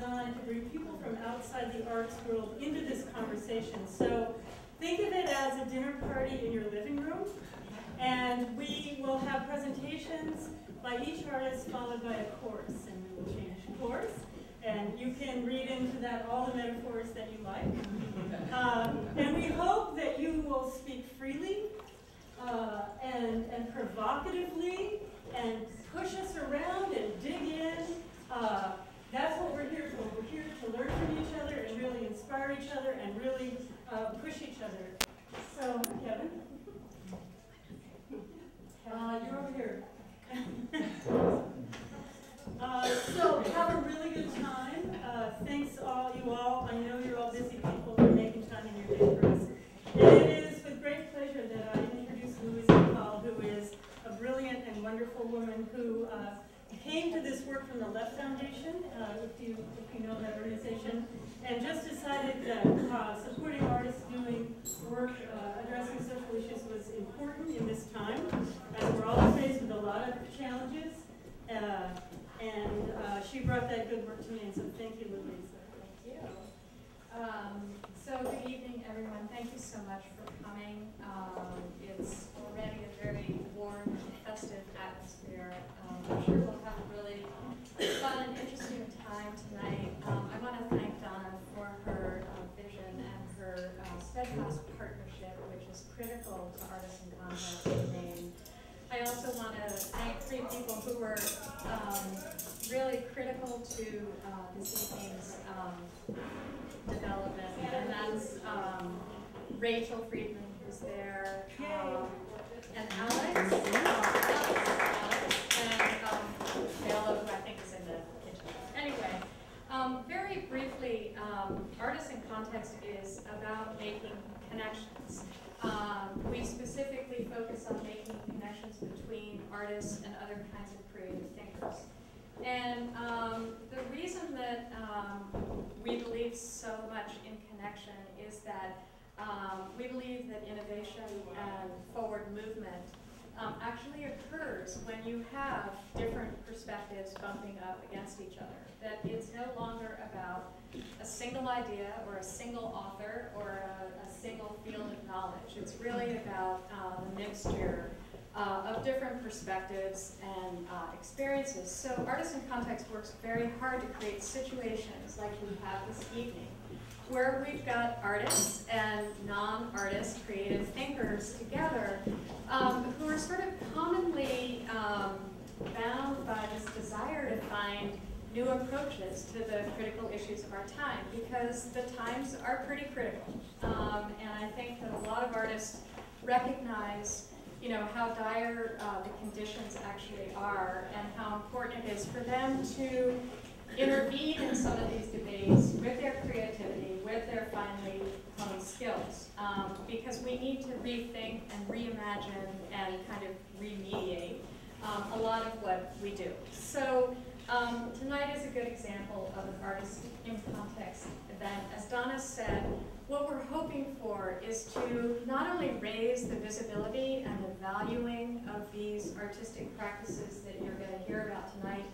designed to bring people from outside the arts world into this conversation. So think of it as a dinner party in your living room, and we will have presentations by each artist followed by a chorus, and we will change course. And you can read into that all the metaphors that you like. And we hope that you will speak freely and provocatively and push us around and dig in. That's what we're here for. We're here to learn from each other and really inspire each other and really push each other. So, Kevin, you're over here. So have a really good time. Thanks you all. I know you're all busy people for making time in your day for us. And it is with great pleasure that I introduce Louise McCall, who is a brilliant and wonderful woman who came to this work from the Left Foundation, if you know that organization, and just decided that supporting artists doing work addressing social issues was important in this time, as we're all faced with a lot of challenges. And she brought that good work to me, and so thank you, Louise. Thank you. So good evening, everyone. Thank you so much for coming. It's already a very warm and festive atmosphere. I'm sure we'll have a really fun and interesting time tonight. I want to thank Donna for her vision and her steadfast partnership, which is critical to Artists in Context in Maine. I also want to thank three people who were really critical to this evening's development, and that's Rachel Friedman, who's there, and Alex, and Bella, who I think is in the kitchen. Anyway, very briefly, Artists in Context is about making connections. We specifically focus on making connections between artists and other kinds of creative thinkers. And the reason that we believe so much in connection is that we believe that innovation and forward movement actually occurs when you have different perspectives bumping up against each other. That it's no longer about a single idea or a single author or a single field of knowledge. It's really about the mixture of different perspectives and experiences. So Artists in Context works very hard to create situations like we have this evening, where we've got artists and non-artist creative thinkers together who are sort of commonly bound by this desire to find new approaches to the critical issues of our time, because the times are pretty critical. And I think that a lot of artists recognize how dire the conditions actually are and how important it is for them to intervene in some of these debates with their creativity, with their finely honed skills, because we need to rethink and reimagine and kind of remediate a lot of what we do. So tonight is a good example of an Artist in Context event. As Donna said, what we're hoping for is to not only raise the visibility and the valuing of these artistic practices that you're going to hear about tonight,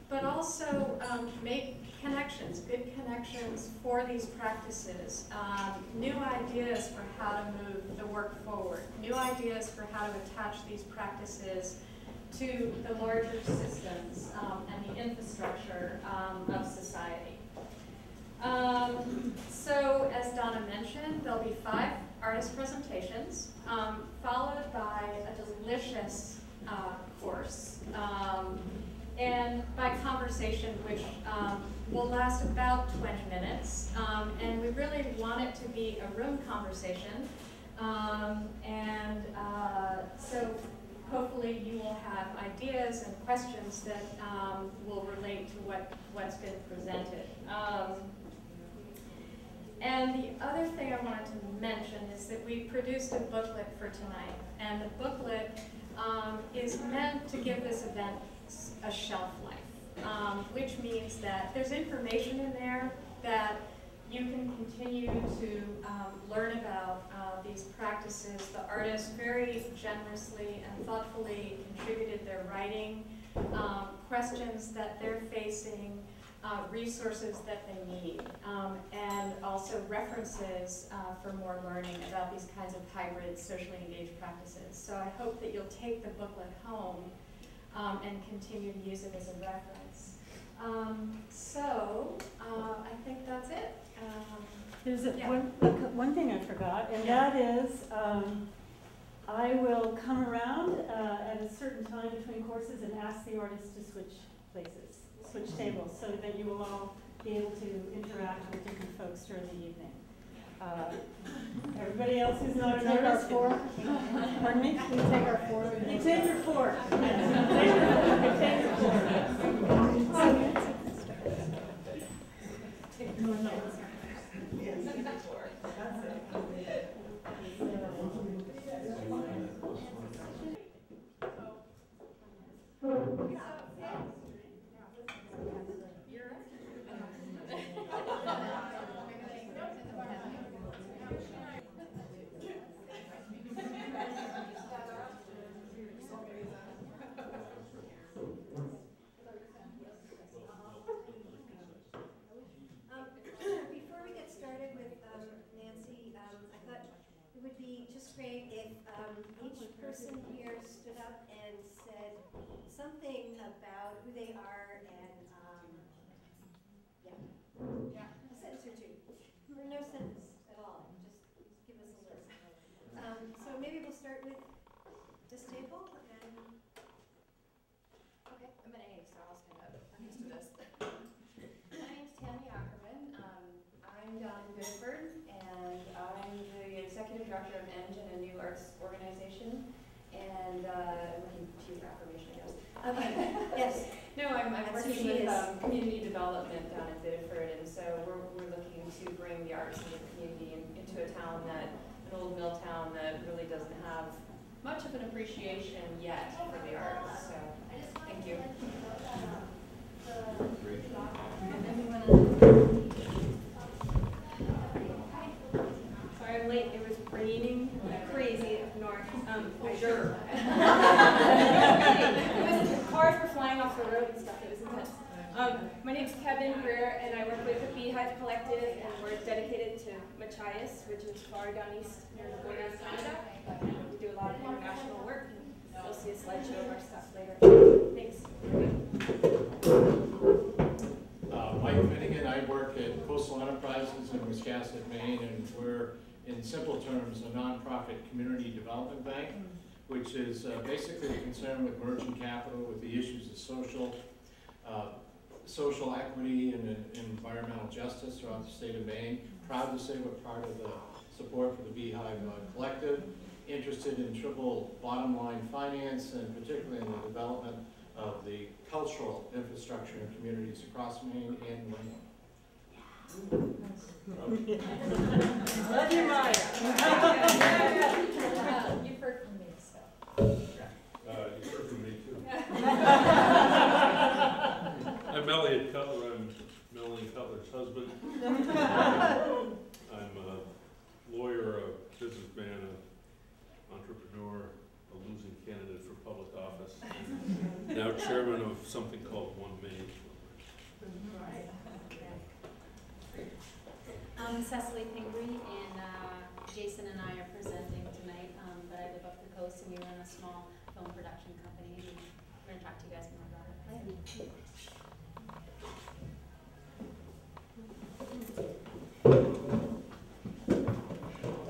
but also make connections, good connections for these practices, new ideas for how to move the work forward, new ideas for how to attach these practices to the larger systems and the infrastructure of society. So as Donna mentioned, there'll be 5 artist presentations, followed by a delicious course, and by conversation, which will last about 20 minutes. And we really want it to be a room conversation. So hopefully you will have ideas and questions that will relate to what's been presented. And the other thing I wanted to mention is that we produced a booklet for tonight. And the booklet is meant to give this event a shelf life, which means that there's information in there that you can continue to learn about these practices. The artists very generously and thoughtfully contributed their writing, questions that they're facing, resources that they need, and also references for more learning about these kinds of hybrid socially engaged practices. So I hope that you'll take the booklet home and continue to use it as a reference. I think that's it. There's yeah. one thing I forgot, and that is I will come around at a certain time between courses and ask the artists to switch places, switch tables, so that you will all be able to interact with different folks during the evening. Everybody else who's not an artist. Pardon me? We take our fork. You take your fork. Yes. You take your fork. Take your fork. Before we get started with Nancy, I thought it would be just great if each person here stood up and said something about who they are and, a sentence or two. Or no sentence at all, just give us a list. So maybe we'll start with this table and. Okay, I'm an A, so I'll stand up. I'm used to this. My name's Tammy Ackerman. I'm down in Biddeford, and I'm the executive director of ENGINE, a new arts organization. And I'm looking to you for affirmation, I guess. Okay, yes. No, I'm That's working who she with is. community development down in Biddeford, and so we're looking to bring the arts and the community into a town an old mill town that really doesn't have much of an appreciation yet for the arts. So, thank you. Sorry I'm late. It was raining crazy up north. Sure. Cars were flying off the road and stuff. It was intense. My name's Kevin Greer, and I work with the Beehive Collective, and we're dedicated to Machias, which is far down east near the border of Canada. We do a lot of international work, and you'll see a slideshow of our stuff later. Thanks. Mike Finnegan. I work at Coastal Enterprises in Wiscasset, Maine, and we're, in simple terms, a nonprofit community development bank, which is basically concerned with merchant capital, with the issues of social equity and environmental justice throughout the state of Maine. Proud to say we're part of the support for the Beehive Collective, interested in triple bottom line finance, and particularly in the development of the cultural infrastructure in communities across Maine and Lynn. Love you, Maya. You've heard from me, so. You've heard from me too. I'm Elliot Cutler. I'm Melanie Cutler's husband. I'm a lawyer, a businessman, an entrepreneur, a losing candidate for public office. Now chairman of something called One Maine. I'm Cecily Pingree, and Jason and I are presenting tonight, but I live up the coast and we run a small film production company. And we're going to talk to you guys more about it.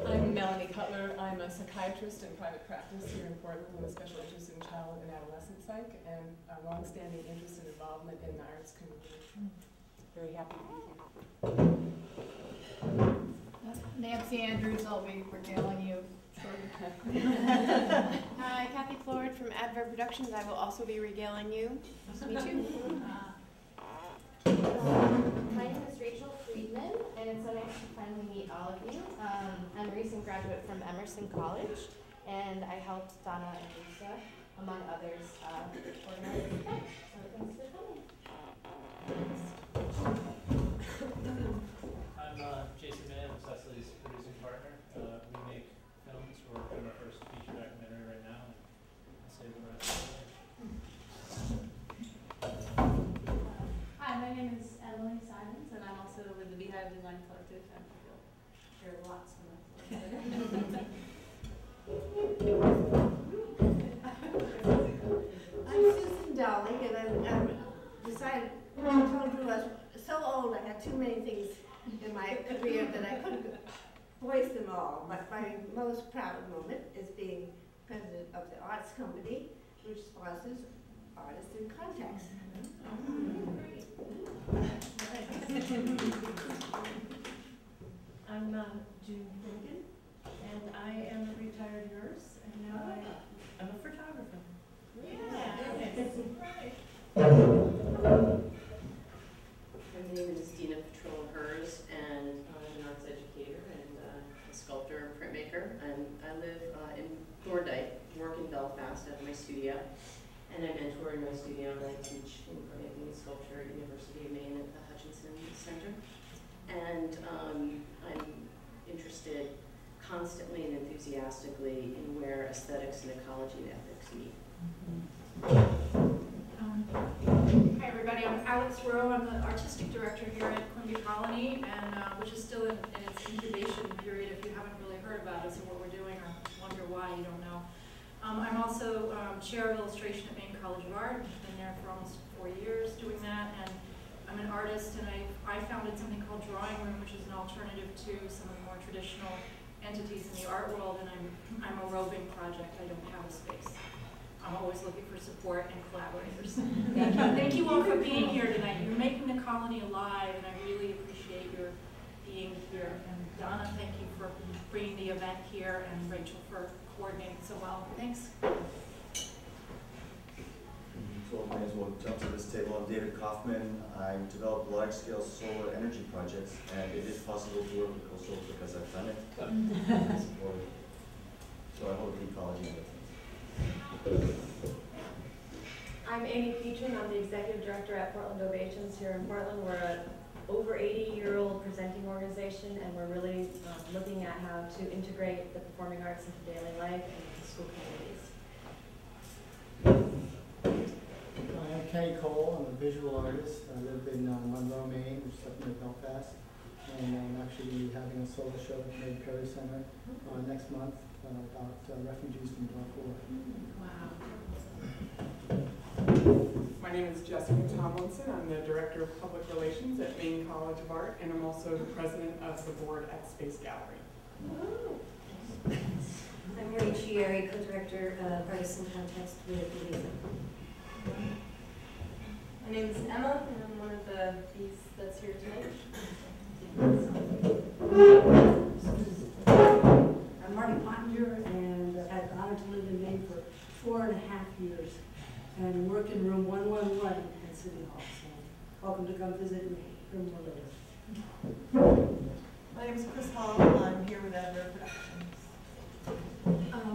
I'm Melanie Cutler. I'm a psychiatrist in private practice here in Portland with a special interest in child and adolescent psych and a long-standing interest and involvement in the arts community. Very happy to be here. Nancy Andrews, I'll be regaling you shortly. Hi, Kathy Floyd from Adverb Productions. I will also be regaling you. Nice to meet you. My name is Rachel Friedman, and it's so nice to finally meet all of you. I'm a recent graduate from Emerson College, and I helped Donna and Lisa, among others, organize this event. So thanks for coming. I'm Jason Mann, I'm Cecily's producing partner. We make films. We're working on our first feature documentary right now, and I'll save the rest of Hi, my name is Design Collective, and you'll hear lots from us. I'm Susan Dolly, and I decided, I told you I was so old, I had too many things in my career that I couldn't voice them all. But my most proud moment is being president of the arts company, which sponsors Artists in Context. I'm June Finnegan, and I am a retired nurse, and now I'm a photographer. My name is Dina Petrol-Hers, and I'm an arts educator and a sculptor and printmaker. And I live in Thorndike, work in Belfast at my studio, and I mentor in my studio, and I teach in printmaking and sculpture at University of Maine at the Hutchinson Center. And I'm interested constantly and enthusiastically in where aesthetics and ecology and ethics meet. Hi everybody, I'm Alex Rowe. I'm the artistic director here at Quimby Colony, and which is still in its incubation period if you haven't really heard about us and what we're doing or wonder why you don't know. I'm also chair of illustration at Maine College of Art. I've been there for almost 4 years doing that, and I'm an artist, and I founded something called Drawing Room, which is an alternative to some of the more traditional entities in the art world, and I'm a roving project. I don't have a space. I'm always looking for support and collaborators. Thank you. Thank you all for being here tonight. You're making the colony alive, and I really appreciate your being here. And Donna, thank you for bringing the event here, and Rachel for coordinating so well. Thanks. So I may as well jump to this table. I'm David Kaufman. I develop large-scale solar energy projects, and it is possible to work with coastal because I've done it. So I hold a deep ecology of it. I'm Amy Peachin. I'm the executive director at Portland Ovations here in Portland. We're an over 80-year-old presenting organization, and we're really looking at how to integrate the performing arts into daily life and into school communities. I'm Kenny Cole. I'm a visual artist. I live in Monroe, Maine, which is up near Belfast. And I'm actually having a solo show at the Meg Perry Center next month about refugees from Darfur. Wow. My name is Jessica Tomlinson. I'm the Director of Public Relations at Maine College of Art, and I'm also the President of the board at Space Gallery. I'm Marie Chieri, Co-Director of Artists in Context with Louisa. My name is Emma, and I'm one of the bees that's here tonight. I'm Marty Pottinger, and I've had the honor to live in Maine for 4.5 years and work in room 111 at City Hall. So welcome to come visit me, room 111. My name is Chris Hall. I'm here with Adverb Productions.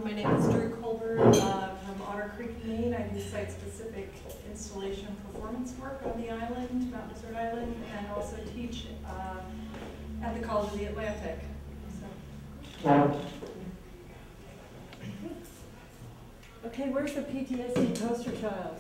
My name is Drew Colbert from Otter Creek, Maine. I do site-specific installation performance work on the island, Mount Desert Island, and also teach at the College of the Atlantic. So. Okay, where's the PTSD poster child?